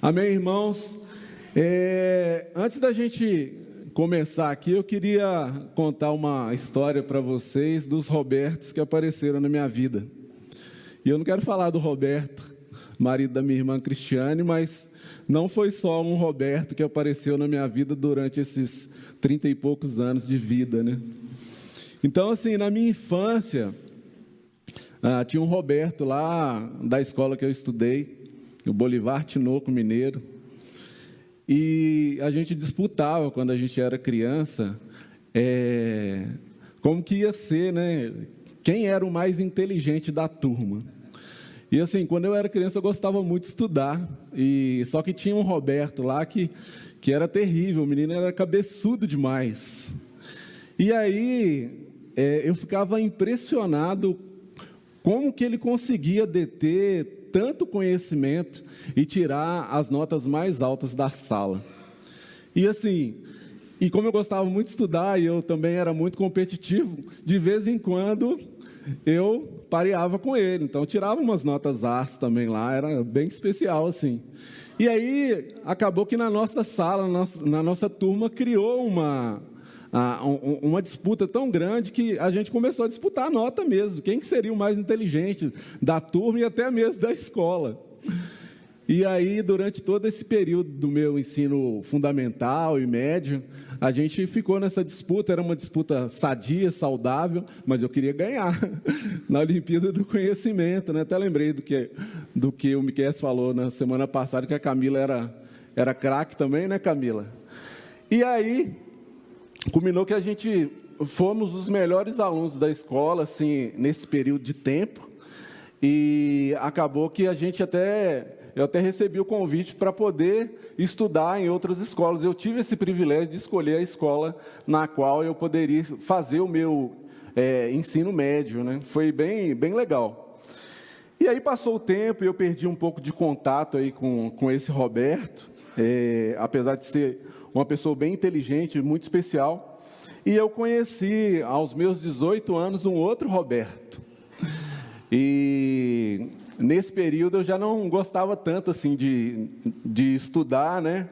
Amém, irmãos? Antes da gente começar aqui, eu queria contar uma história para vocês dos Robertos que apareceram na minha vida. E eu não quero falar do Roberto, marido da minha irmã Cristiane, mas não foi só um Roberto que apareceu na minha vida durante esses 30 e poucos anos de vida, né? Então, assim, na minha infância, tinha um Roberto lá da escola que eu estudei, o Bolivar Tinoco Mineiro, e a gente disputava, quando a gente era criança, como que ia ser, né? Quem era o mais inteligente da turma. E assim, quando eu era criança, eu gostava muito de estudar, só que tinha um Roberto lá que era terrível, o menino era cabeçudo demais. E aí, eu ficava impressionado como que ele conseguia deter tanto conhecimento e tirar as notas mais altas da sala. E assim, como eu gostava muito de estudar e eu também era muito competitivo, de vez em quando eu pareava com ele. Então, eu tirava umas notas As também lá, era bem especial assim. E aí, acabou que na nossa sala, na nossa turma, criou uma disputa tão grande que a gente começou a disputar a nota mesmo, quem seria o mais inteligente da turma e até mesmo da escola. E aí, durante todo esse período do meu ensino fundamental e médio, a gente ficou nessa disputa, era uma disputa sadia, saudável, mas eu queria ganhar na Olimpíada do Conhecimento, né? Até lembrei do que o Miquel falou na semana passada, que a Camila era craque também, né, Camila? E aí, culminou que a gente fomos os melhores alunos da escola, assim, nesse período de tempo, e acabou que eu até recebi o convite para poder estudar em outras escolas. Eu tive esse privilégio de escolher a escola na qual eu poderia fazer o meu ensino médio, né? Foi bem, bem legal. E aí passou o tempo e eu perdi um pouco de contato aí com esse Roberto, apesar de ser uma pessoa bem inteligente, muito especial. E eu conheci, aos meus 18 anos, um outro Roberto. E nesse período eu já não gostava tanto assim de estudar, né?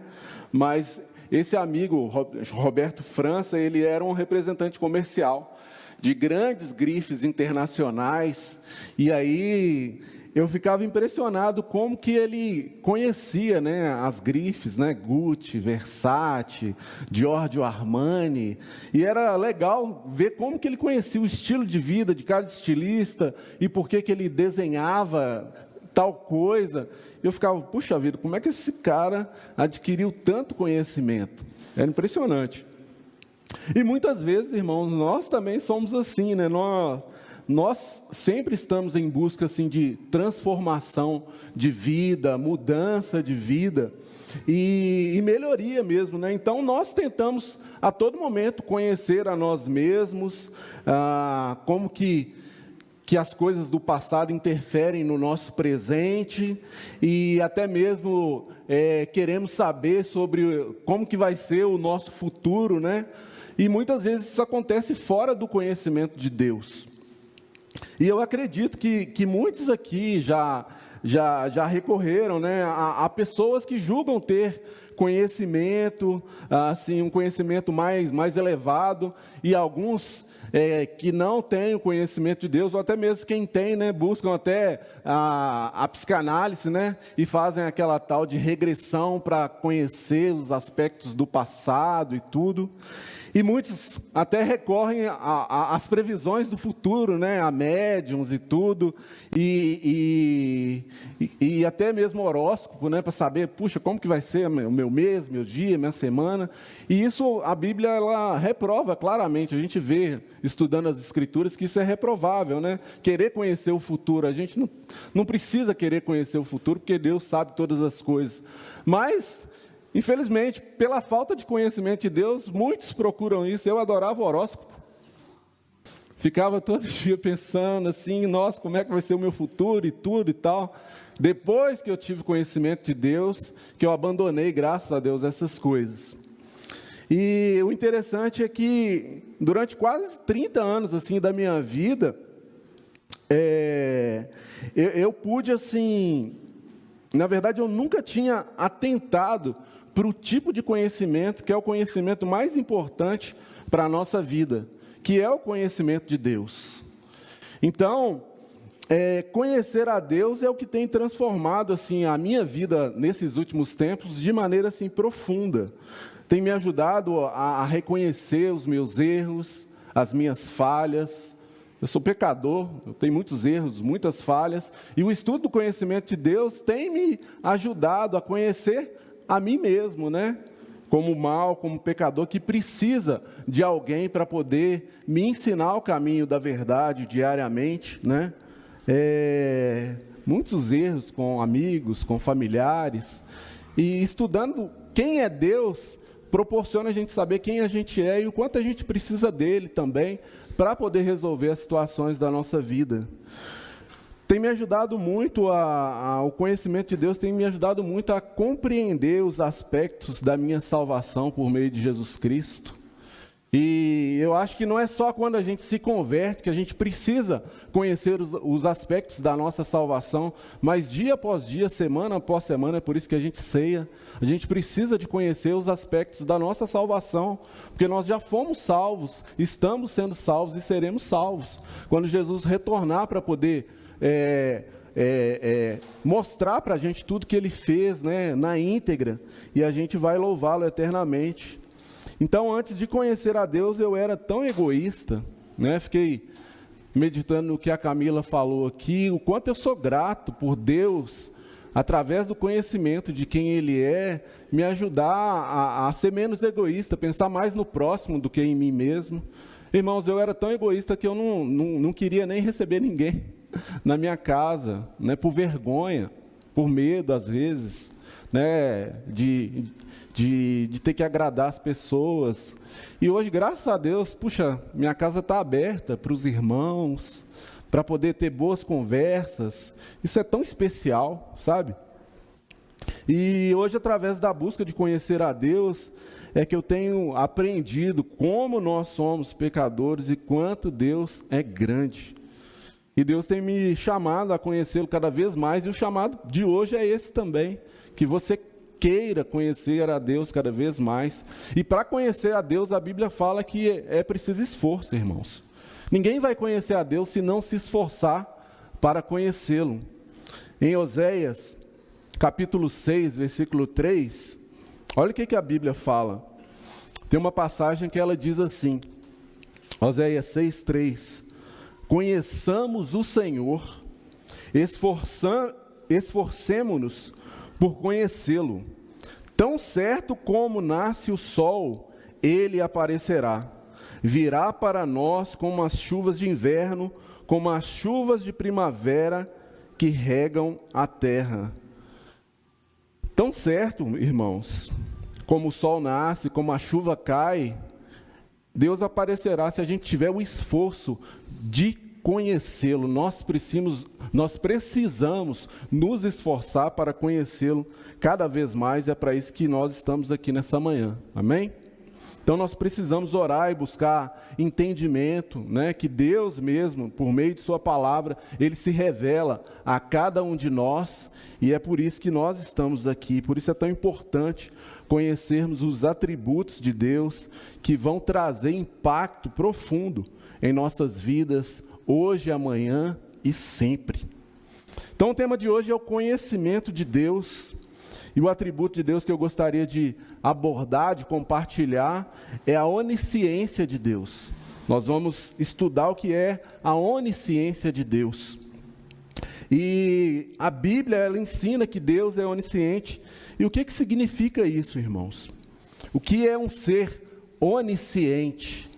Mas esse amigo, Roberto França, ele era um representante comercial de grandes grifes internacionais. E aí eu ficava impressionado como que ele conhecia, né, as grifes, né, Gucci, Versace, Giorgio Armani, e era legal ver como que ele conhecia o estilo de vida de cada estilista e por que ele desenhava tal coisa. Eu ficava, puxa vida, como é que esse cara adquiriu tanto conhecimento? Era impressionante. E muitas vezes, irmãos, nós também somos assim, né? Nós sempre estamos em busca assim, de transformação de vida, mudança de vida e melhoria mesmo, né? Então, nós tentamos a todo momento conhecer a nós mesmos, como que as coisas do passado interferem no nosso presente e até mesmo queremos saber sobre como que vai ser o nosso futuro, né? E muitas vezes isso acontece fora do conhecimento de Deus. E eu acredito que muitos aqui já recorreram, né, a pessoas que julgam ter conhecimento, assim, um conhecimento mais elevado, e alguns que não têm o conhecimento de Deus, ou até mesmo quem tem, né, buscam até a psicanálise, né, e fazem aquela tal de regressão para conhecer os aspectos do passado e tudo. E muitos até recorrem às previsões do futuro, né? A médiums e tudo, e até mesmo horóscopo, né? Para saber, puxa, como que vai ser o meu mês, meu dia, minha semana. E isso a Bíblia ela reprova claramente. A gente vê, estudando as Escrituras, que isso é reprovável, né? Querer conhecer o futuro. A gente não precisa querer conhecer o futuro, porque Deus sabe todas as coisas. Mas infelizmente, pela falta de conhecimento de Deus, muitos procuram isso. Eu adorava o horóscopo. Ficava todo dia pensando assim, nossa, como é que vai ser o meu futuro e tudo e tal. Depois que eu tive conhecimento de Deus, que eu abandonei, graças a Deus, essas coisas. E o interessante é que, durante quase 30 anos assim, da minha vida, eu pude, assim, Na verdade, eu nunca tinha atentado para o tipo de conhecimento que é o conhecimento mais importante para a nossa vida, que é o conhecimento de Deus. Então, conhecer a Deus é o que tem transformado assim a minha vida nesses últimos tempos de maneira assim profunda. Tem me ajudado a reconhecer os meus erros, as minhas falhas. Eu sou pecador, eu tenho muitos erros, muitas falhas, e o estudo do conhecimento de Deus tem me ajudado a conhecer a mim mesmo, né? Como mal, como pecador, que precisa de alguém para poder me ensinar o caminho da verdade diariamente, né? Muitos erros com amigos, com familiares, e estudando quem é Deus, proporciona a gente saber quem a gente é e o quanto a gente precisa dele também, para poder resolver as situações da nossa vida. Tem me ajudado muito, o conhecimento de Deus tem me ajudado muito a compreender os aspectos da minha salvação por meio de Jesus Cristo. E eu acho que não é só quando a gente se converte que a gente precisa conhecer os aspectos da nossa salvação, mas dia após dia, semana após semana, é por isso que a gente ceia, a gente precisa de conhecer os aspectos da nossa salvação, porque nós já fomos salvos, estamos sendo salvos e seremos salvos. Quando Jesus retornar para poder mostrar para a gente tudo que Ele fez, né, na íntegra, e a gente vai louvá-lo eternamente. Então, antes de conhecer a Deus, eu era tão egoísta, né? Fiquei meditando no que a Camila falou aqui, o quanto eu sou grato por Deus, através do conhecimento de quem Ele é, me ajudar a ser menos egoísta, pensar mais no próximo do que em mim mesmo. Irmãos, eu era tão egoísta que eu não queria nem receber ninguém na minha casa, né? Por vergonha, por medo às vezes, né? De ter que agradar as pessoas. E hoje, graças a Deus, puxa, minha casa está aberta para os irmãos, para poder ter boas conversas. Isso é tão especial, sabe? E hoje, através da busca de conhecer a Deus, é que eu tenho aprendido como nós somos pecadores e quanto Deus é grande. E Deus tem me chamado a conhecê-lo cada vez mais, e o chamado de hoje é esse também, que você queira conhecer a Deus cada vez mais. E para conhecer a Deus, a Bíblia fala que é preciso esforço, irmãos. Ninguém vai conhecer a Deus se não se esforçar para conhecê-lo. Em Oséias, capítulo 6, versículo 3, olha o que a Bíblia fala. Tem uma passagem que ela diz assim, Oséias 6, 3, conheçamos o Senhor, esforcemo-nos por conhecê-lo. Tão certo como nasce o sol, ele aparecerá. Virá para nós como as chuvas de inverno, como as chuvas de primavera que regam a terra. Tão certo, irmãos, como o sol nasce, como a chuva cai, Deus aparecerá se a gente tiver o esforço de conhecê-lo. Nós precisamos nos esforçar para conhecê-lo cada vez mais, e é para isso que nós estamos aqui nessa manhã, amém? Então nós precisamos orar e buscar entendimento, né? Que Deus mesmo, por meio de sua palavra, Ele se revela a cada um de nós, e é por isso que nós estamos aqui, por isso é tão importante conhecermos os atributos de Deus, que vão trazer impacto profundo em nossas vidas, hoje, amanhã e sempre. Então o tema de hoje é o conhecimento de Deus, e o atributo de Deus que eu gostaria de abordar, de compartilhar, é a onisciência de Deus. Nós vamos estudar o que é a onisciência de Deus. E a Bíblia, ela ensina que Deus é onisciente. E o que significa isso, irmãos? O que é um ser onisciente?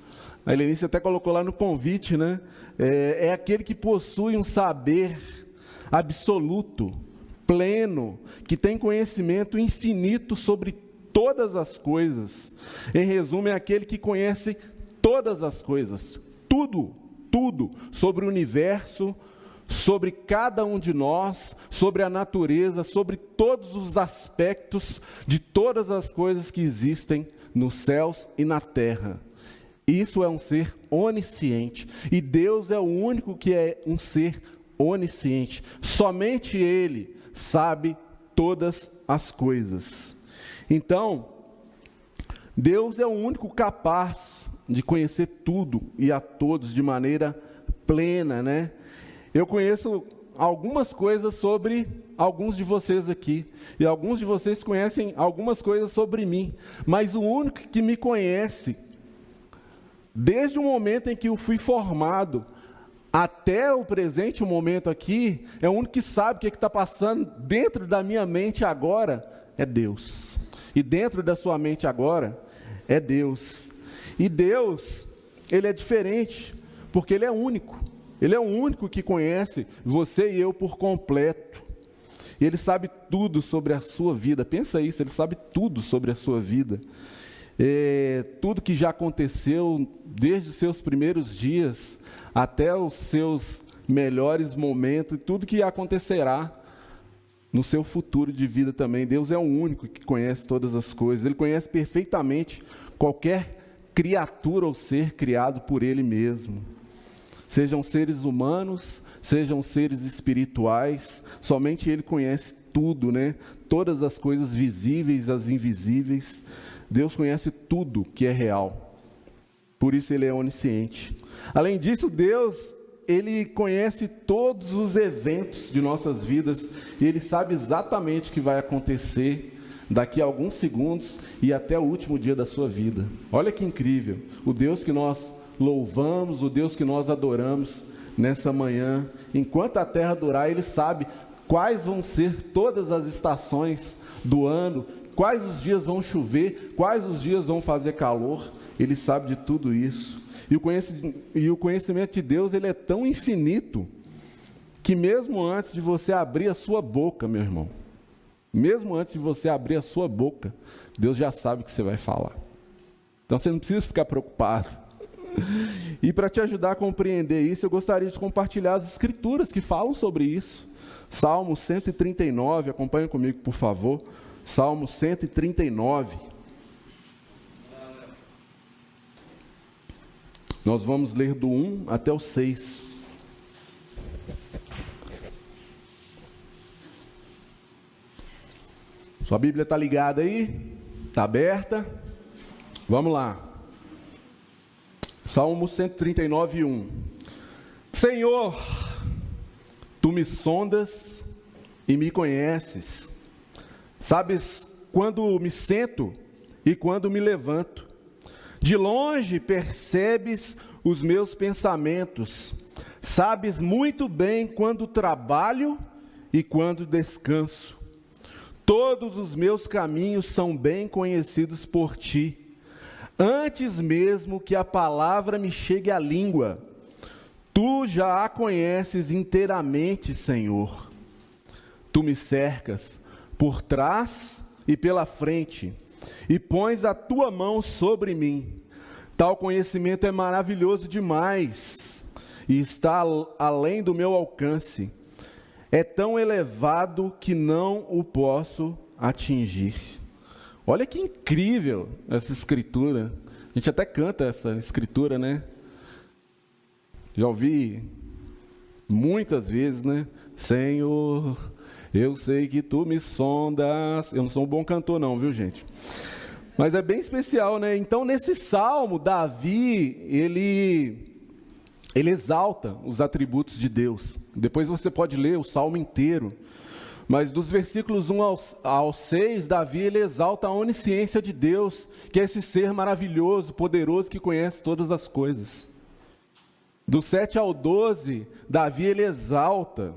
A Helenice até colocou lá no convite, né? É aquele que possui um saber absoluto, pleno, que tem conhecimento infinito sobre todas as coisas. Em resumo, é aquele que conhece todas as coisas, tudo sobre o universo, sobre cada um de nós, sobre a natureza, sobre todos os aspectos de todas as coisas que existem nos céus e na terra. Isso é um ser onisciente, e Deus é o único que é um ser onisciente. Somente Ele sabe todas as coisas. Então, Deus é o único capaz de conhecer tudo e a todos de maneira plena, né? Eu conheço algumas coisas sobre alguns de vocês aqui, e alguns de vocês conhecem algumas coisas sobre mim, mas o único que me conhece, desde o momento em que eu fui formado, até o presente momento aqui, é o único que sabe o que está passando dentro da minha mente agora, é Deus. E dentro da sua mente agora, é Deus. E Deus, Ele é diferente, porque Ele é único. Ele é o único que conhece você e eu por completo. E Ele sabe tudo sobre a sua vida. Pensa isso, Ele sabe tudo sobre a sua vida. Tudo que já aconteceu, desde os seus primeiros dias até os seus melhores momentos, e tudo que acontecerá no seu futuro de vida também. Deus é o único que conhece todas as coisas. Ele conhece perfeitamente qualquer criatura ou ser criado por Ele mesmo. Sejam seres humanos, sejam seres espirituais, somente Ele conhece tudo, né? Todas as coisas visíveis, as invisíveis. Deus conhece tudo que é real. Por isso Ele é onisciente. Além disso, Deus, Ele conhece todos os eventos de nossas vidas e Ele sabe exatamente o que vai acontecer daqui a alguns segundos e até o último dia da sua vida. Olha que incrível, o Deus que nós louvamos, o Deus que nós adoramos nessa manhã, enquanto a terra durar, Ele sabe quais vão ser todas as estações do ano, quais os dias vão chover, quais os dias vão fazer calor. Ele sabe de tudo isso. E o conhecimento de Deus, ele é tão infinito, que mesmo antes de você abrir a sua boca, meu irmão, mesmo antes de você abrir a sua boca, Deus já sabe o que você vai falar. Então você não precisa ficar preocupado. E para te ajudar a compreender isso, eu gostaria de compartilhar as escrituras que falam sobre isso. Salmo 139, acompanhe comigo, por favor. Salmo 139. Nós vamos ler do 1 até o 6. Sua Bíblia está ligada aí? Está aberta? Vamos lá. Salmo 139, 1. Senhor, Tu me sondas e me conheces. Sabes quando me sento e quando me levanto. De longe percebes os meus pensamentos. Sabes muito bem quando trabalho e quando descanso. Todos os meus caminhos são bem conhecidos por Ti. Antes mesmo que a palavra me chegue à língua, Tu já a conheces inteiramente, Senhor. Tu me cercas por trás e pela frente, e pões a Tua mão sobre mim. Tal conhecimento é maravilhoso demais, e está além do meu alcance. É tão elevado que não o posso atingir. Olha que incrível essa escritura. A gente até canta essa escritura, né? Já ouvi muitas vezes, né? Senhor, eu sei que Tu me sondas. Eu não sou um bom cantor não, viu, gente? Mas é bem especial, né? Então, nesse salmo, Davi, ele exalta os atributos de Deus. Depois você pode ler o salmo inteiro. Mas dos versículos 1 ao 6, Davi, ele exalta a onisciência de Deus, que é esse ser maravilhoso, poderoso, que conhece todas as coisas. Do 7 ao 12, Davi, ele exalta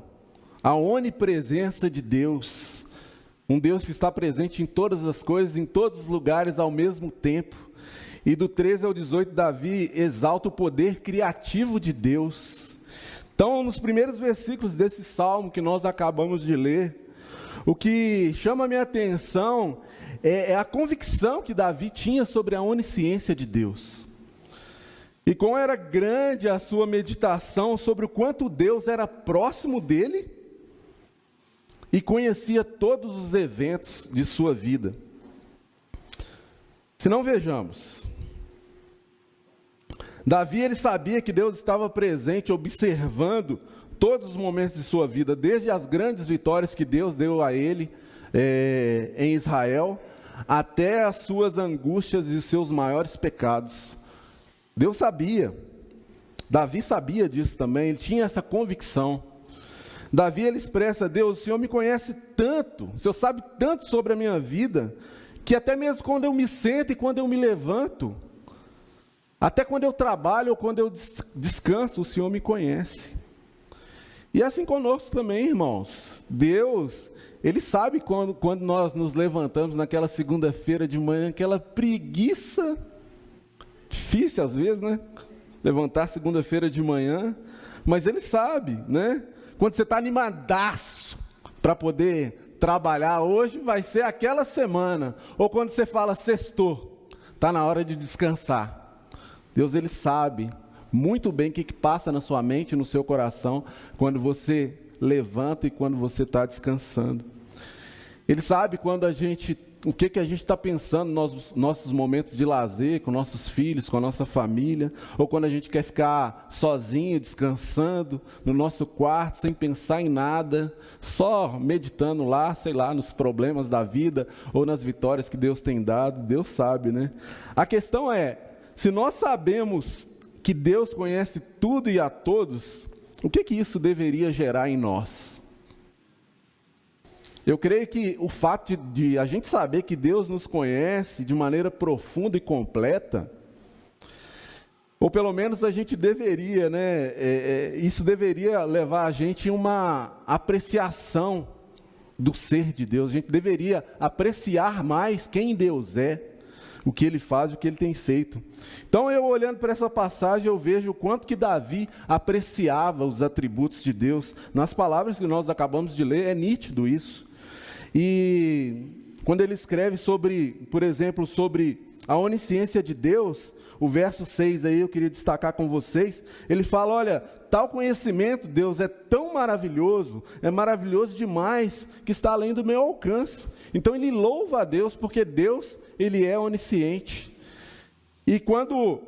a onipresença de Deus. Um Deus que está presente em todas as coisas, em todos os lugares ao mesmo tempo. E do 13 ao 18, Davi exalta o poder criativo de Deus. Então, nos primeiros versículos desse salmo que nós acabamos de ler, o que chama a minha atenção é a convicção que Davi tinha sobre a onisciência de Deus. E como era grande a sua meditação sobre o quanto Deus era próximo dele e conhecia todos os eventos de sua vida. Se não, vejamos. Davi, ele sabia que Deus estava presente, observando todos os momentos de sua vida, desde as grandes vitórias que Deus deu a ele, em Israel, até as suas angústias e os seus maiores pecados. Deus sabia, Davi sabia disso também, ele tinha essa convicção. Davi, ele expressa: Deus, o Senhor me conhece tanto, o Senhor sabe tanto sobre a minha vida, que até mesmo quando eu me sento e quando eu me levanto, até quando eu trabalho ou quando eu descanso, o Senhor me conhece. E assim conosco também, irmãos. Deus, Ele sabe quando nós nos levantamos naquela segunda-feira de manhã, aquela preguiça, difícil às vezes, né? Levantar segunda-feira de manhã, mas Ele sabe, né? Quando você está animadaço para poder trabalhar, hoje vai ser aquela semana, ou quando você fala sextou, está na hora de descansar. Deus, Ele sabe muito bem o que passa na sua mente, no seu coração, quando você levanta e quando você está descansando. Ele sabe quando o que a gente está pensando nos nossos momentos de lazer, com nossos filhos, com a nossa família, ou quando a gente quer ficar sozinho, descansando, no nosso quarto, sem pensar em nada, só meditando lá, sei lá, nos problemas da vida, ou nas vitórias que Deus tem dado. Deus sabe, né? A questão é, se nós sabemos que Deus conhece tudo e a todos, o que isso deveria gerar em nós? Eu creio que o fato de a gente saber que Deus nos conhece de maneira profunda e completa, ou pelo menos a gente deveria, né? Isso deveria levar a gente a uma apreciação do ser de Deus. A gente deveria apreciar mais quem Deus é, o que Ele faz, o que Ele tem feito. Então, eu olhando para essa passagem, eu vejo o quanto que Davi apreciava os atributos de Deus. Nas palavras que nós acabamos de ler, é nítido isso. E quando ele escreve sobre, por exemplo, sobre a onisciência de Deus, o verso 6 aí eu queria destacar com vocês, ele fala: olha, tal conhecimento, Deus, é tão maravilhoso, é maravilhoso demais, que está além do meu alcance. Então ele louva a Deus, porque Deus, Ele é onisciente. E quando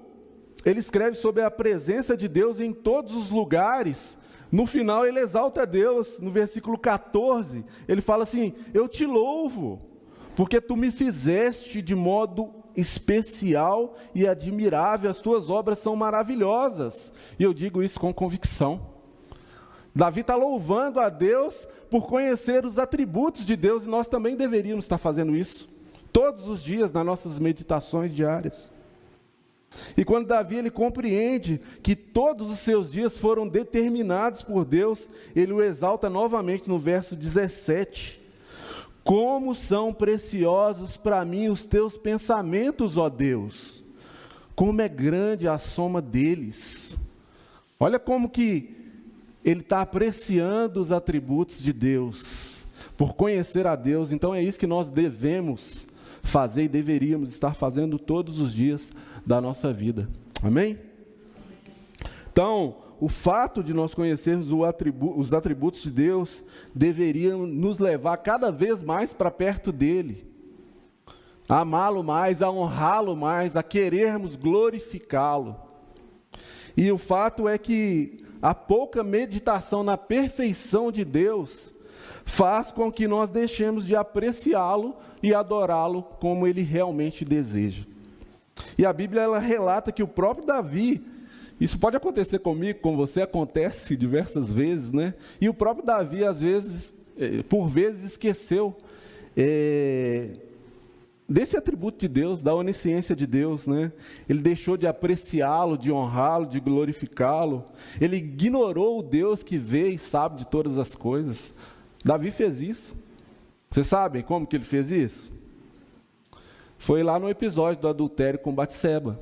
ele escreve sobre a presença de Deus em todos os lugares, no final ele exalta a Deus. No versículo 14, ele fala assim: eu te louvo, porque tu me fizeste de modo especial e admirável, as tuas obras são maravilhosas. E eu digo isso com convicção. Davi está louvando a Deus por conhecer os atributos de Deus, e nós também deveríamos estar fazendo isso todos os dias nas nossas meditações diárias. E quando Davi ele compreende que todos os seus dias foram determinados por Deus, ele o exalta novamente no verso 17. Como são preciosos para mim os teus pensamentos, ó Deus, como é grande a soma deles. Olha como que ele está apreciando os atributos de Deus, por conhecer a Deus. Então é isso que nós devemos fazer e deveríamos estar fazendo todos os dias da nossa vida. Amém? Então, o fato de nós conhecermos os atributos de Deus deveria nos levar cada vez mais para perto dEle, a amá-lo mais, a honrá-lo mais, a querermos glorificá-lo. E o fato é que a pouca meditação na perfeição de Deus faz com que nós deixemos de apreciá-lo e adorá-lo como Ele realmente deseja. E a Bíblia ela relata que o próprio Davi, isso pode acontecer comigo, com você, acontece diversas vezes, né? E o próprio Davi, às vezes, por vezes, esqueceu desse atributo de Deus, da onisciência de Deus, né? Ele deixou de apreciá-lo, de honrá-lo, de glorificá-lo. Ele ignorou o Deus que vê e sabe de todas as coisas. Davi fez isso. Vocês sabem como que ele fez isso? Foi lá no episódio do adultério com Batseba.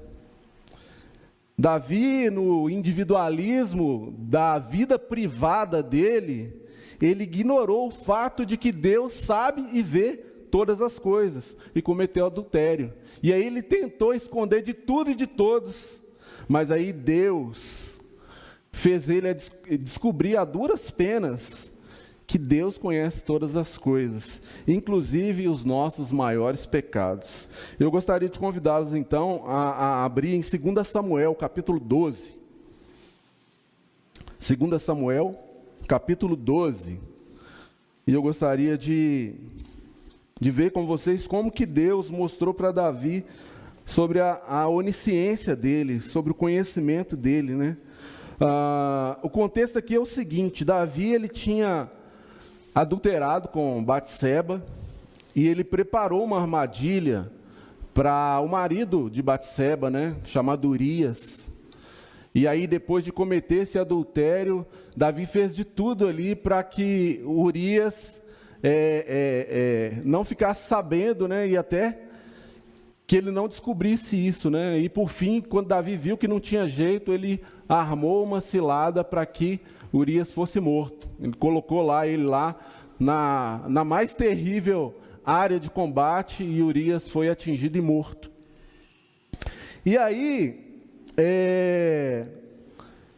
Davi, no individualismo da vida privada dele, ele ignorou o fato de que Deus sabe e vê todas as coisas, e cometeu adultério. E aí ele tentou esconder de tudo e de todos, mas aí Deus fez ele descobrir a duras penas que Deus conhece todas as coisas, inclusive os nossos maiores pecados. Eu gostaria de convidá-los então a abrir em 2 Samuel, capítulo 12. 2 Samuel, capítulo 12. E eu gostaria de de ver com vocês como que Deus mostrou para Davi sobre a onisciência dele, sobre o conhecimento dele, né? O contexto aqui é o seguinte: Davi, ele tinha adulterado com Batseba e ele preparou uma armadilha para o marido de Batseba, né, chamado Urias. E aí, depois de cometer esse adultério, Davi fez de tudo ali para que Urias não ficasse sabendo, né, e até que ele não descobrisse isso, né? E por fim, quando Davi viu que não tinha jeito, ele armou uma cilada para que Urias fosse morto. Ele colocou ele lá na mais terrível área de combate e Urias foi atingido e morto. E aí,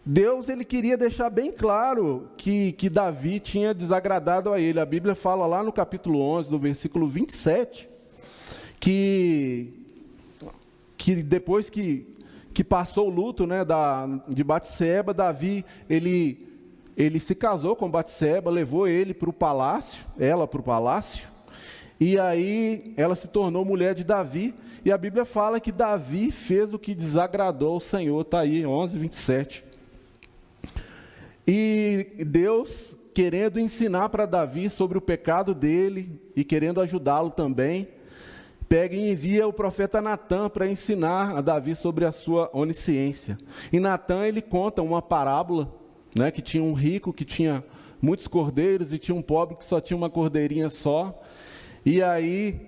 Deus, ele queria deixar bem claro que Davi tinha desagradado a ele. A Bíblia fala lá no capítulo 11, no versículo 27, que depois que passou o luto, né, de Batseba, Davi, ele se casou com Batseba, levou ela para o palácio, e aí ela se tornou mulher de Davi, e a Bíblia fala que Davi fez o que desagradou ao Senhor, está aí, 11, 27. E Deus, querendo ensinar para Davi sobre o pecado dele, e querendo ajudá-lo também, pega e envia o profeta Natã para ensinar a Davi sobre a sua onisciência. E Natã, ele conta uma parábola, né, que tinha um rico que tinha muitos cordeiros e tinha um pobre que só tinha uma cordeirinha só. E aí,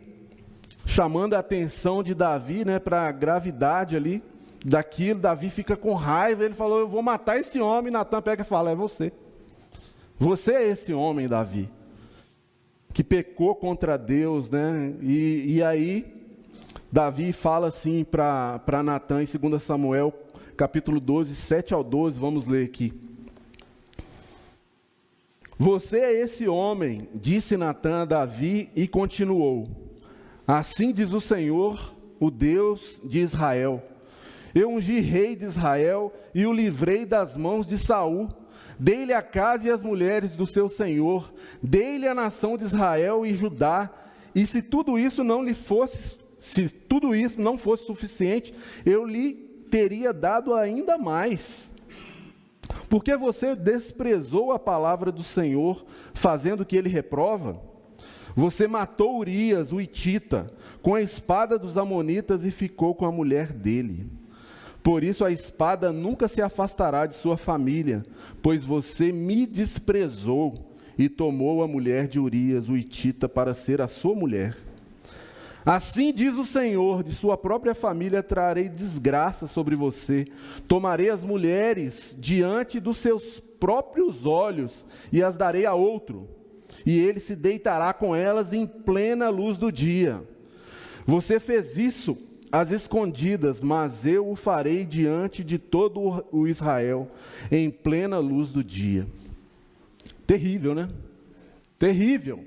chamando a atenção de Davi, né, para a gravidade ali daquilo, Davi fica com raiva, ele falou: eu vou matar esse homem. Natã pega e fala: é você. Você é esse homem, Davi, que pecou contra Deus, né? E aí, Davi fala assim para Natã em 2 Samuel, capítulo 12, 7 ao 12, vamos ler aqui. Você é esse homem, disse Natã a Davi e continuou: assim diz o Senhor, o Deus de Israel: eu ungi rei de Israel e o livrei das mãos de Saul. Dei-lhe a casa e as mulheres do seu senhor, dei-lhe a nação de Israel e Judá, e se tudo isso não fosse suficiente, eu lhe teria dado ainda mais. Porque você desprezou a palavra do Senhor, fazendo o que ele reprova? Você matou Urias, o hitita, com a espada dos amonitas e ficou com a mulher dele. Por isso a espada nunca se afastará de sua família, pois você me desprezou e tomou a mulher de Urias, o hitita, para ser a sua mulher. Assim diz o Senhor: de sua própria família trarei desgraça sobre você. Tomarei as mulheres diante dos seus próprios olhos e as darei a outro, e ele se deitará com elas em plena luz do dia. Você fez isso às escondidas, mas eu o farei diante de todo o Israel, em plena luz do dia. Terrível, né? Terrível.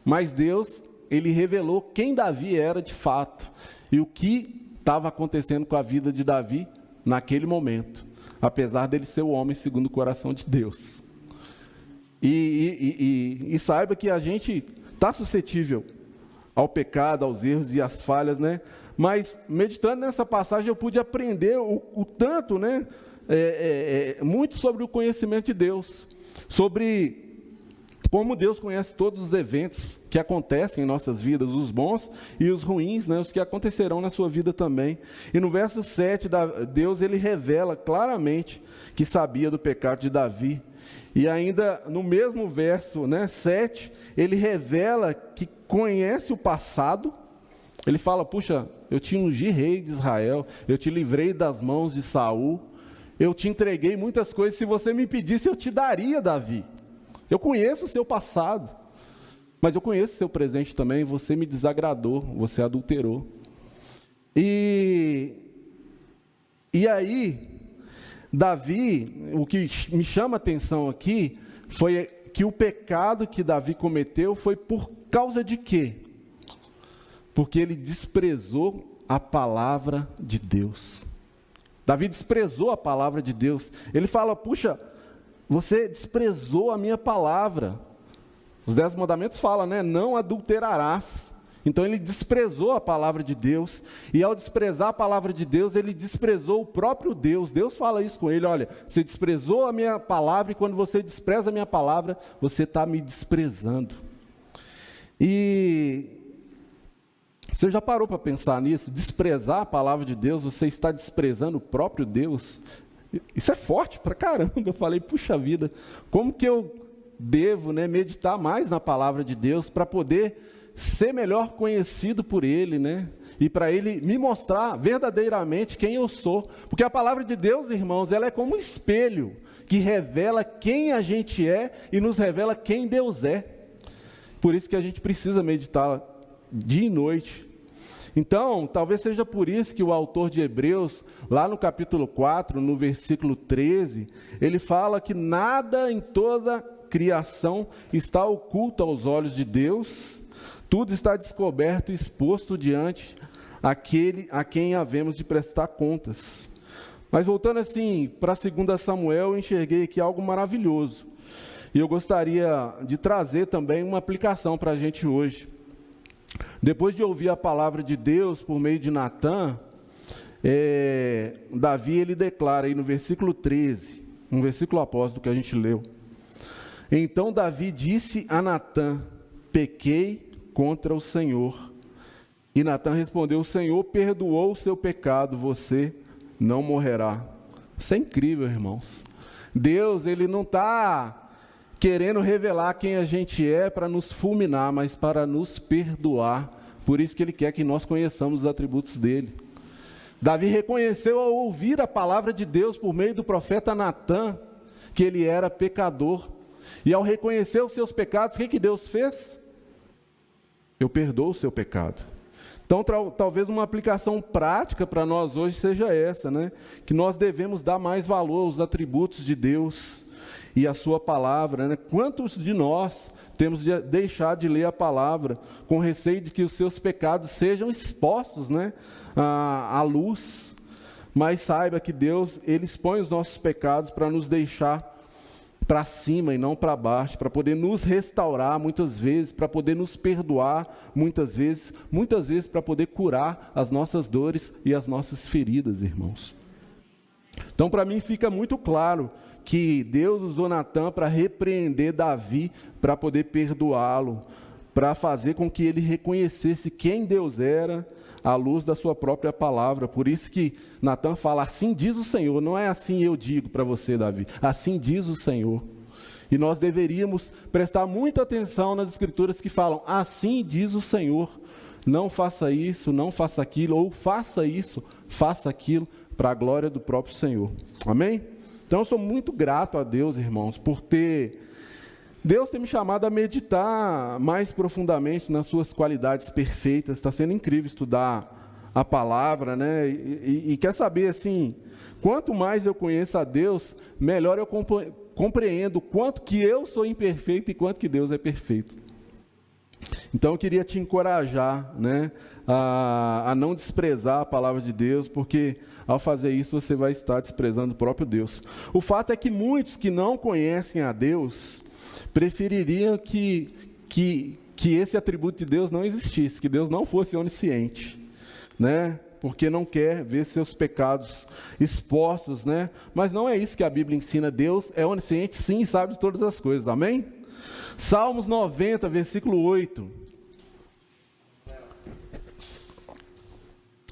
Mas Deus, ele revelou quem Davi era de fato, e o que estava acontecendo com a vida de Davi naquele momento, apesar dele ser o homem segundo o coração de Deus. E saiba que a gente está suscetível ao pecado, aos erros e às falhas, né? Mas, meditando nessa passagem, eu pude aprender o tanto, né? Muito sobre o conhecimento de Deus, sobre como Deus conhece todos os eventos que acontecem em nossas vidas, os bons e os ruins, né? Os que acontecerão na sua vida também. E no verso 7, Deus, ele revela claramente que sabia do pecado de Davi. E ainda no mesmo verso, né, 7, ele revela que conhece o passado. Ele fala: puxa, eu te ungi rei de Israel, eu te livrei das mãos de Saul, eu te entreguei muitas coisas, se você me pedisse eu te daria, Davi. Eu conheço o seu passado, mas eu conheço o seu presente também. Você me desagradou, você adulterou. E aí, Davi, o que me chama a atenção aqui, foi que o pecado que Davi cometeu foi por causa de quê? Porque ele desprezou a palavra de Deus. Davi desprezou a palavra de Deus. Ele fala: puxa, você desprezou a minha palavra. Os 10 mandamentos falam, né? Não adulterarás. Então ele desprezou a palavra de Deus, e ao desprezar a palavra de Deus, ele desprezou o próprio Deus. Deus fala isso com ele: olha, você desprezou a minha palavra, e quando você despreza a minha palavra, você está me desprezando. E você já parou para pensar nisso? Desprezar a palavra de Deus, você está desprezando o próprio Deus? Isso é forte pra caramba. Eu falei, puxa vida, como que eu devo, né, meditar mais na palavra de Deus para poder ser melhor conhecido por Ele, né? E para Ele me mostrar verdadeiramente quem eu sou. Porque a palavra de Deus, irmãos, ela é como um espelho que revela quem a gente é e nos revela quem Deus é. Por isso que a gente precisa meditar dia e noite. Então, talvez seja por isso que o autor de Hebreus, lá no capítulo 4, no versículo 13, ele fala que nada em toda criação está oculto aos olhos de Deus, tudo está descoberto e exposto diante aquele a quem havemos de prestar contas. Mas voltando assim para 2 Samuel, eu enxerguei aqui algo maravilhoso. E eu gostaria de trazer também uma aplicação para a gente hoje. Depois de ouvir a palavra de Deus por meio de Natã, Davi ele declara aí no versículo 13, um versículo após do que a gente leu. Então Davi disse a Natã: pequei contra o Senhor. E Natã respondeu: o Senhor perdoou o seu pecado, você não morrerá. Isso é incrível, irmãos. Deus, ele não está querendo revelar quem a gente é para nos fulminar, mas para nos perdoar. Por isso que ele quer que nós conheçamos os atributos dele. Davi reconheceu ao ouvir a palavra de Deus por meio do profeta Natã que ele era pecador. E ao reconhecer os seus pecados, o que Deus fez? Eu perdoo o seu pecado. Então, talvez uma aplicação prática para nós hoje seja essa, né? Que nós devemos dar mais valor aos atributos de Deus e a sua palavra, né? Quantos de nós temos de deixar de ler a palavra com receio de que os seus pecados sejam expostos, né, à luz? Mas saiba que Deus, ele expõe os nossos pecados para nos deixar para cima e não para baixo, para poder nos restaurar muitas vezes, para poder nos perdoar muitas vezes para poder curar as nossas dores e as nossas feridas, irmãos. Então, para mim fica muito claro que Deus usou Natã para repreender Davi, para poder perdoá-lo, para fazer com que ele reconhecesse quem Deus era, à luz da sua própria palavra. Por isso que Natã fala: assim diz o Senhor. Não é assim eu digo para você, Davi, assim diz o Senhor. E nós deveríamos prestar muita atenção nas escrituras que falam: assim diz o Senhor, não faça isso, não faça aquilo, ou faça isso, faça aquilo, para a glória do próprio Senhor. Amém? Então eu sou muito grato a Deus, irmãos, por Deus tem me chamado a meditar mais profundamente nas suas qualidades perfeitas. Está sendo incrível estudar a palavra, né? E quer saber, assim, quanto mais eu conheço a Deus, melhor eu compreendo quanto que eu sou imperfeito e quanto que Deus é perfeito. Então eu queria te encorajar, né, a não desprezar a palavra de Deus, porque ao fazer isso você vai estar desprezando o próprio Deus. O fato é que muitos que não conhecem a Deus prefeririam que esse atributo de Deus não existisse, que Deus não fosse onisciente, né? Porque não quer ver seus pecados expostos, né? Mas não é isso que a Bíblia ensina. Deus é onisciente, sim, e sabe de todas as coisas, amém? Salmos 90, versículo 8.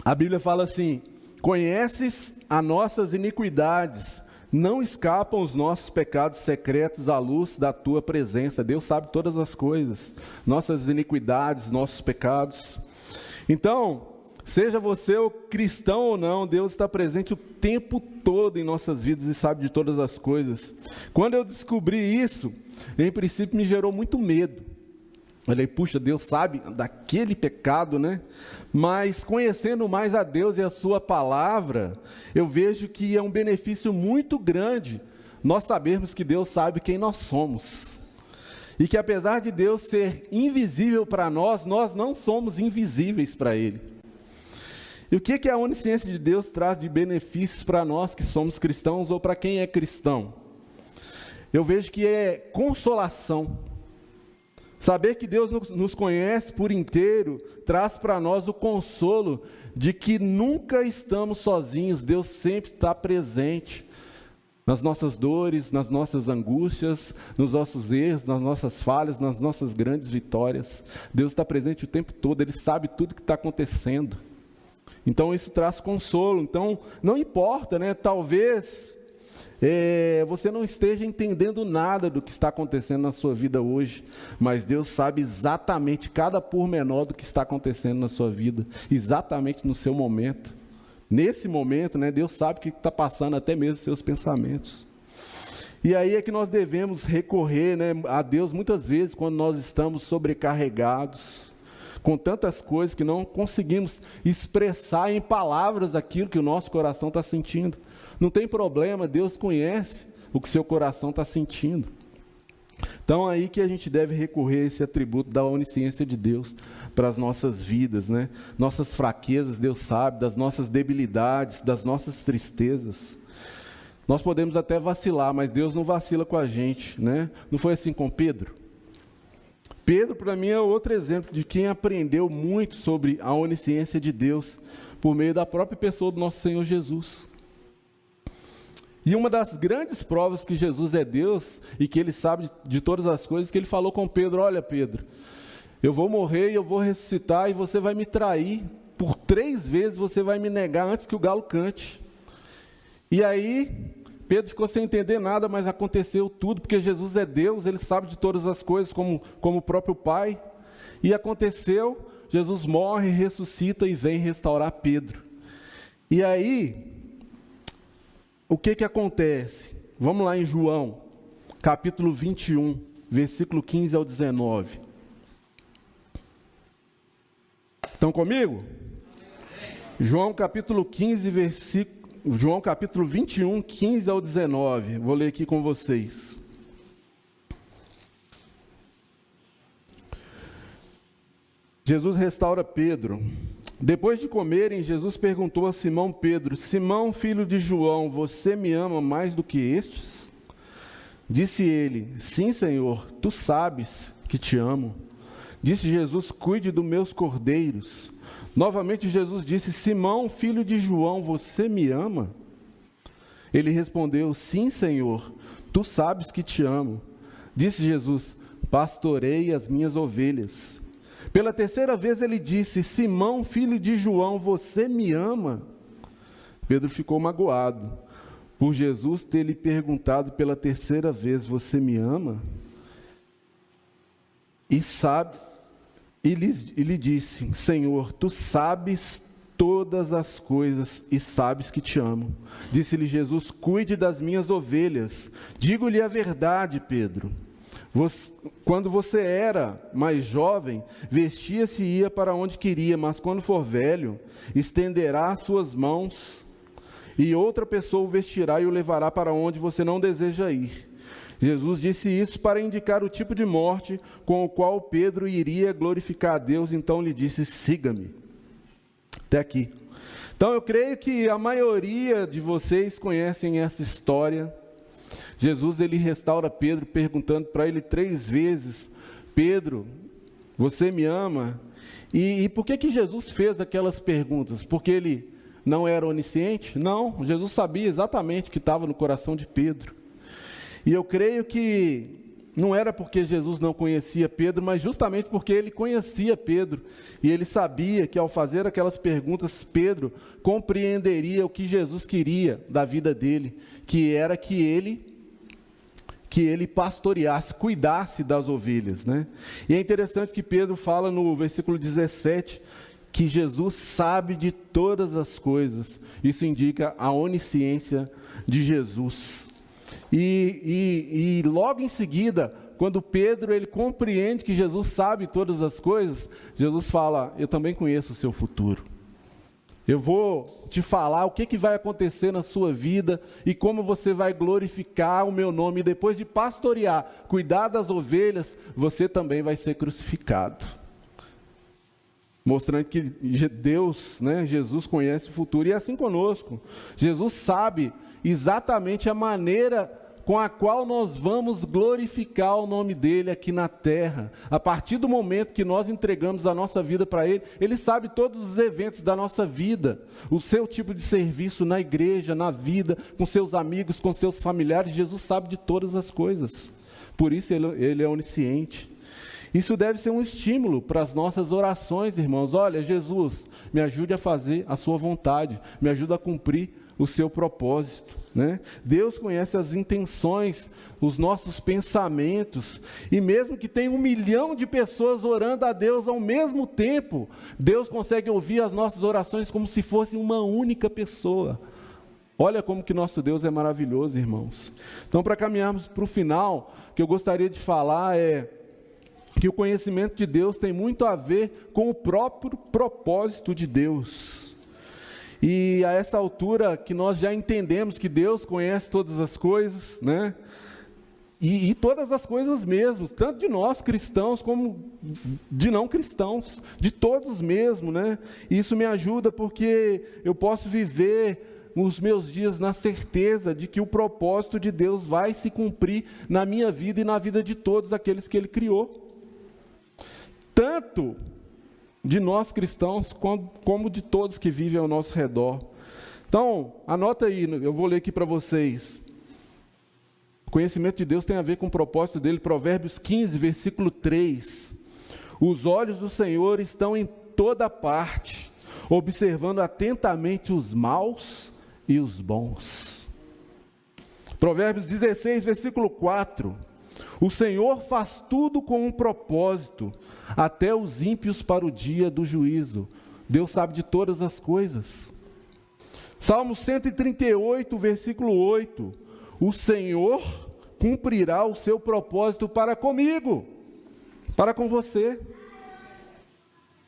A Bíblia fala assim: conheces as nossas iniquidades, não escapam os nossos pecados secretos à luz da tua presença. Deus sabe todas as coisas, nossas iniquidades, nossos pecados. Então, seja você o cristão ou não, Deus está presente o tempo todo em nossas vidas e sabe de todas as coisas. Quando eu descobri isso, em princípio me gerou muito medo. Eu falei: puxa, Deus sabe daquele pecado, né? Mas conhecendo mais a Deus e a sua palavra, eu vejo que é um benefício muito grande nós sabermos que Deus sabe quem nós somos. E que apesar de Deus ser invisível para nós, nós não somos invisíveis para Ele. E o que a onisciência de Deus traz de benefícios para nós que somos cristãos ou para quem é cristão? Eu vejo que é consolação. Saber que Deus nos conhece por inteiro traz para nós o consolo de que nunca estamos sozinhos. Deus sempre está presente nas nossas dores, nas nossas angústias, nos nossos erros, nas nossas falhas, nas nossas grandes vitórias. Deus está presente o tempo todo, Ele sabe tudo que está acontecendo. Então isso traz consolo. Então não importa, né? Talvez você não esteja entendendo nada do que está acontecendo na sua vida hoje, mas Deus sabe exatamente cada pormenor do que está acontecendo na sua vida, exatamente no seu momento. Nesse momento, né, Deus sabe o que está passando, até mesmo os seus pensamentos. E aí é que nós devemos recorrer, né, a Deus muitas vezes quando nós estamos sobrecarregados, com tantas coisas que não conseguimos expressar em palavras aquilo que o nosso coração está sentindo. Não tem problema, Deus conhece o que seu coração está sentindo. Então aí que a gente deve recorrer a esse atributo da onisciência de Deus para as nossas vidas, né? Nossas fraquezas, Deus sabe, das nossas debilidades, das nossas tristezas. Nós podemos até vacilar, mas Deus não vacila com a gente, né? Não foi assim com Pedro? Pedro, para mim, é outro exemplo de quem aprendeu muito sobre a onisciência de Deus por meio da própria pessoa do nosso Senhor Jesus. E uma das grandes provas que Jesus é Deus e que Ele sabe de todas as coisas, que Ele falou com Pedro: olha, Pedro, eu vou morrer e eu vou ressuscitar e você vai me trair. Por 3 vezes você vai me negar antes que o galo cante. E aí, Pedro ficou sem entender nada, mas aconteceu tudo, porque Jesus é Deus, Ele sabe de todas as coisas, como o próprio Pai. E aconteceu, Jesus morre, ressuscita e vem restaurar Pedro. E aí, o que acontece? Vamos lá em João, capítulo 21, versículo 15 ao 19. Estão comigo? João capítulo 21, 15 ao 19. Vou ler aqui com vocês. Jesus restaura Pedro. Depois de comerem, Jesus perguntou a Simão Pedro: Simão, filho de João, você me ama mais do que estes? Disse ele: sim, Senhor, tu sabes que te amo. Disse Jesus: cuide dos meus cordeiros. Novamente Jesus disse: Simão, filho de João, você me ama? Ele respondeu: sim, Senhor, tu sabes que te amo. Disse Jesus: pastorei as minhas ovelhas. Pela 3ª vez ele disse: Simão, filho de João, você me ama? Pedro ficou magoado por Jesus ter lhe perguntado pela 3ª vez: você me ama? E lhe disse: Senhor, tu sabes todas as coisas e sabes que te amo. Disse-lhe Jesus: cuide das minhas ovelhas. Digo-lhe a verdade, Pedro. Quando você era mais jovem, vestia-se e ia para onde queria, mas quando for velho, estenderá as suas mãos e outra pessoa o vestirá e o levará para onde você não deseja ir. Jesus disse isso para indicar o tipo de morte com o qual Pedro iria glorificar a Deus. Então lhe disse: siga-me. Até aqui. Então eu creio que a maioria de vocês conhecem essa história. Jesus, ele restaura Pedro perguntando para ele 3 vezes: Pedro, você me ama? E por que Jesus fez aquelas perguntas? Porque ele não era onisciente? Não, Jesus sabia exatamente o que estava no coração de Pedro. E eu creio que não era porque Jesus não conhecia Pedro, mas justamente porque ele conhecia Pedro. E ele sabia que ao fazer aquelas perguntas, Pedro compreenderia o que Jesus queria da vida dele, que era que ele pastoreasse, cuidasse das ovelhas, né? E é interessante que Pedro fala no versículo 17, que Jesus sabe de todas as coisas. Isso indica a onisciência de Jesus. E logo em seguida, quando Pedro ele compreende que Jesus sabe todas as coisas, Jesus fala: eu também conheço o seu futuro. Eu vou te falar o que vai acontecer na sua vida e como você vai glorificar o meu nome. E depois de pastorear, cuidar das ovelhas, você também vai ser crucificado. Mostrando que Deus, né, Jesus conhece o futuro. E é assim conosco. Jesus sabe exatamente a maneira com a qual nós vamos glorificar o nome dele aqui na terra. A partir do momento que nós entregamos a nossa vida para ele, ele sabe todos os eventos da nossa vida, o seu tipo de serviço na igreja, na vida, com seus amigos, com seus familiares. Jesus sabe de todas as coisas, por isso ele é onisciente. Isso deve ser um estímulo para as nossas orações, irmãos. Olha, Jesus, me ajude a fazer a sua vontade, me ajuda a cumprir o seu propósito, né? Deus conhece as intenções, os nossos pensamentos, e mesmo que tenha 1 milhão de pessoas orando a Deus ao mesmo tempo, Deus consegue ouvir as nossas orações como se fosse uma única pessoa. Olha como que nosso Deus é maravilhoso, irmãos. Então, para caminharmos para o final, o que eu gostaria de falar é que o conhecimento de Deus tem muito a ver com o próprio propósito de Deus. E a essa altura que nós já entendemos que Deus conhece todas as coisas, né? E todas as coisas mesmo, tanto de nós cristãos como de não cristãos, de todos mesmo, né? E isso me ajuda porque eu posso viver os meus dias na certeza de que o propósito de Deus vai se cumprir na minha vida e na vida de todos aqueles que Ele criou. Tanto de nós cristãos, como de todos que vivem ao nosso redor. Então, anota aí, eu vou ler aqui para vocês. O conhecimento de Deus tem a ver com o propósito dele, Provérbios 15, versículo 3. Os olhos do Senhor estão em toda parte, observando atentamente os maus e os bons. Provérbios 16, versículo 4. O Senhor faz tudo com um propósito, até os ímpios para o dia do juízo. Deus sabe de todas as coisas. Salmo 138, versículo 8. O Senhor cumprirá o seu propósito para comigo, para com você.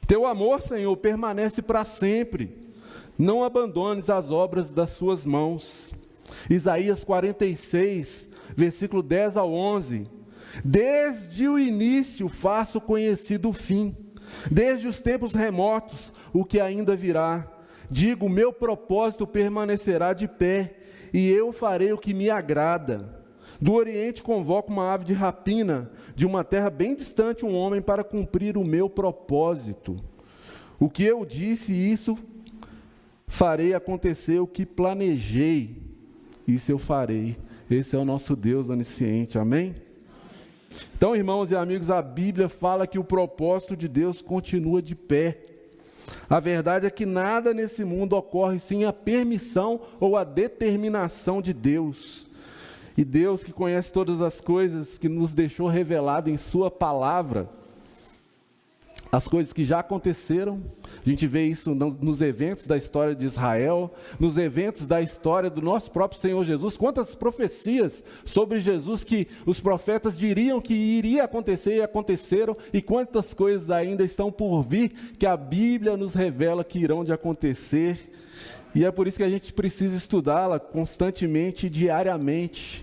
Teu amor, Senhor, permanece para sempre. Não abandones as obras das suas mãos. Isaías 46, versículo 10 ao 11. Desde o início faço conhecido o fim, desde os tempos remotos o que ainda virá. Digo, meu propósito permanecerá de pé, e eu farei o que me agrada. Do Oriente convoco uma ave de rapina, de uma terra bem distante um homem para cumprir o meu propósito. O que eu disse, isso farei acontecer, o que planejei, isso eu farei. Esse é o nosso Deus onisciente, amém? Então, irmãos e amigos, a Bíblia fala que o propósito de Deus continua de pé. A verdade é que nada nesse mundo ocorre sem a permissão ou a determinação de Deus. E Deus, que conhece todas as coisas, que nos deixou revelado em sua palavra, as coisas que já aconteceram, a gente vê isso nos eventos da história de Israel, nos eventos da história do nosso próprio Senhor Jesus. Quantas profecias sobre Jesus que os profetas diriam que iria acontecer e aconteceram, e quantas coisas ainda estão por vir que a Bíblia nos revela que irão de acontecer. E é por isso que a gente precisa estudá-la constantemente e diariamente.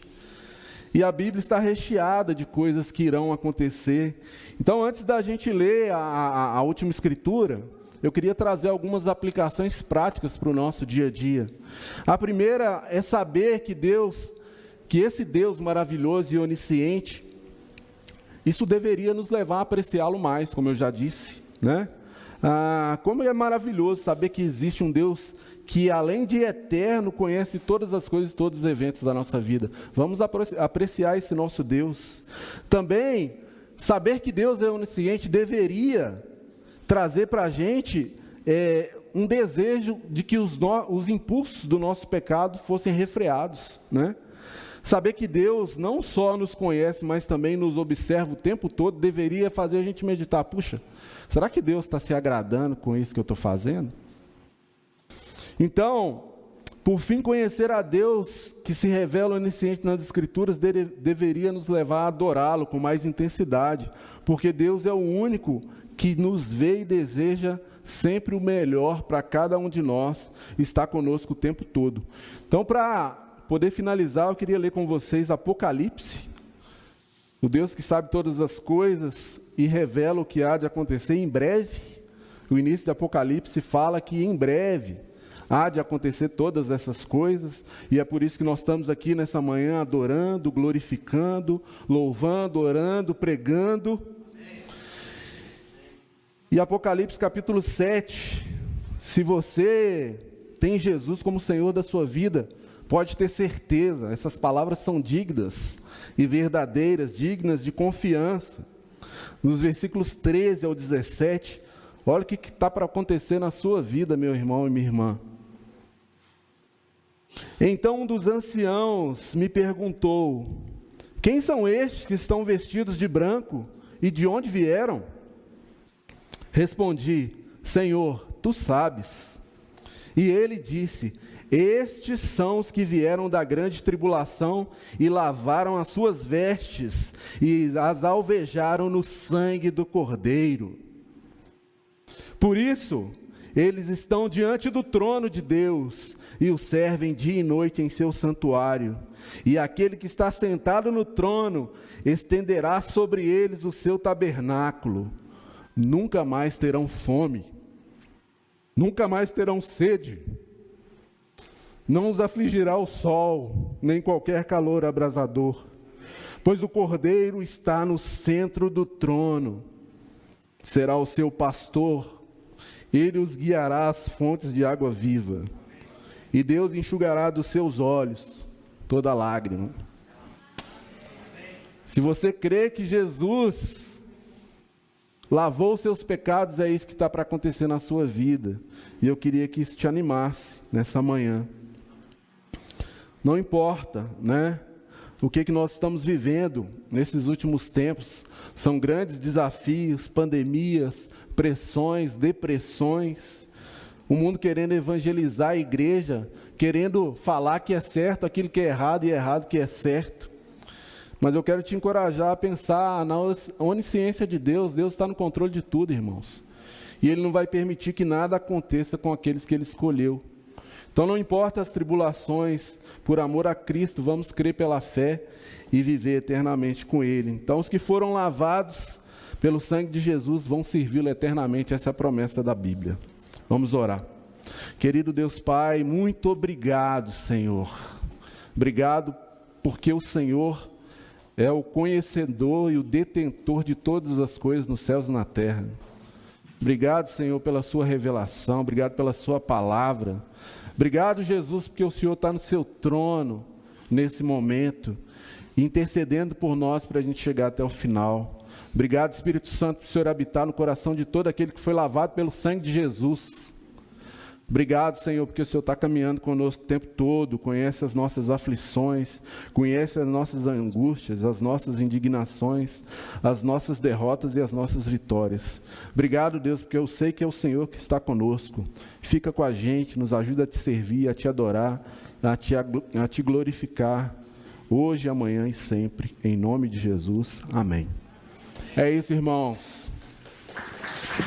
E a Bíblia está recheada de coisas que irão acontecer. Então, antes da gente ler a última escritura, eu queria trazer algumas aplicações práticas para o nosso dia a dia. A primeira é saber que esse Deus maravilhoso e onisciente, isso deveria nos levar a apreciá-lo mais, como eu já disse, né? Como é maravilhoso saber que existe um Deus que, além de eterno, conhece todas as coisas, todos os eventos da nossa vida. Vamos apreciar esse nosso Deus. Também, saber que Deus é onisciente deveria trazer para a gente um desejo de que os impulsos do nosso pecado fossem refreados, né? Saber que Deus não só nos conhece, mas também nos observa o tempo todo, deveria fazer a gente meditar: puxa, será que Deus está se agradando com isso que eu estou fazendo? Então, por fim, conhecer a Deus que se revela onisciente nas Escrituras deveria nos levar a adorá-lo com mais intensidade, porque Deus é o único que nos vê e deseja sempre o melhor para cada um de nós, está conosco o tempo todo. Então, para poder finalizar, eu queria ler com vocês Apocalipse, o Deus que sabe todas as coisas e revela o que há de acontecer em breve. O início de Apocalipse fala que em breve há de acontecer todas essas coisas, e é por isso que nós estamos aqui nessa manhã adorando, glorificando, louvando, orando, pregando. E Apocalipse capítulo 7, se você tem Jesus como Senhor da sua vida, pode ter certeza, essas palavras são dignas e verdadeiras, dignas de confiança. Nos versículos 13 ao 17, olha o que está para acontecer na sua vida, meu irmão e minha irmã. Então um dos anciãos me perguntou: quem são estes que estão vestidos de branco e de onde vieram? Respondi: Senhor, tu sabes. E ele disse: estes são os que vieram da grande tribulação e lavaram as suas vestes e as alvejaram no sangue do Cordeiro. Por isso, eles estão diante do trono de Deus e o servem dia e noite em seu santuário. E aquele que está sentado no trono estenderá sobre eles o seu tabernáculo. Nunca mais terão fome, nunca mais terão sede. Não os afligirá o sol, nem qualquer calor abrasador, pois o Cordeiro está no centro do trono. Será o seu pastor, ele os guiará às fontes de água viva, e Deus enxugará dos seus olhos toda lágrima. Se você crê que Jesus lavou os seus pecados, é isso que está para acontecer na sua vida, e eu queria que isso te animasse nessa manhã. Não importa, né, o que nós estamos vivendo nesses últimos tempos, são grandes desafios, pandemias, pressões, depressões, o mundo querendo evangelizar a igreja, querendo falar que é certo aquilo que é errado e errado que é certo. Mas eu quero te encorajar a pensar na onisciência de Deus. Deus está no controle de tudo, irmãos. E Ele não vai permitir que nada aconteça com aqueles que Ele escolheu. Então não importa as tribulações, por amor a Cristo, vamos crer pela fé e viver eternamente com Ele. Então os que foram lavados pelo sangue de Jesus vão servi-lo eternamente, essa é a promessa da Bíblia. Vamos orar. Querido Deus Pai, muito obrigado, Senhor. Obrigado porque o Senhor é o conhecedor e o detentor de todas as coisas nos céus e na terra. Obrigado, Senhor, pela sua revelação, obrigado pela sua palavra. Obrigado, Jesus, porque o Senhor está no seu trono nesse momento, intercedendo por nós para a gente chegar até o final. Obrigado, Espírito Santo, por o Senhor habitar no coração de todo aquele que foi lavado pelo sangue de Jesus. Obrigado, Senhor, porque o Senhor está caminhando conosco o tempo todo, conhece as nossas aflições, conhece as nossas angústias, as nossas indignações, as nossas derrotas e as nossas vitórias. Obrigado, Deus, porque eu sei que é o Senhor que está conosco. Fica com a gente, nos ajuda a te servir, a te adorar, a te glorificar, hoje, amanhã e sempre, em nome de Jesus. Amém. É isso, irmãos.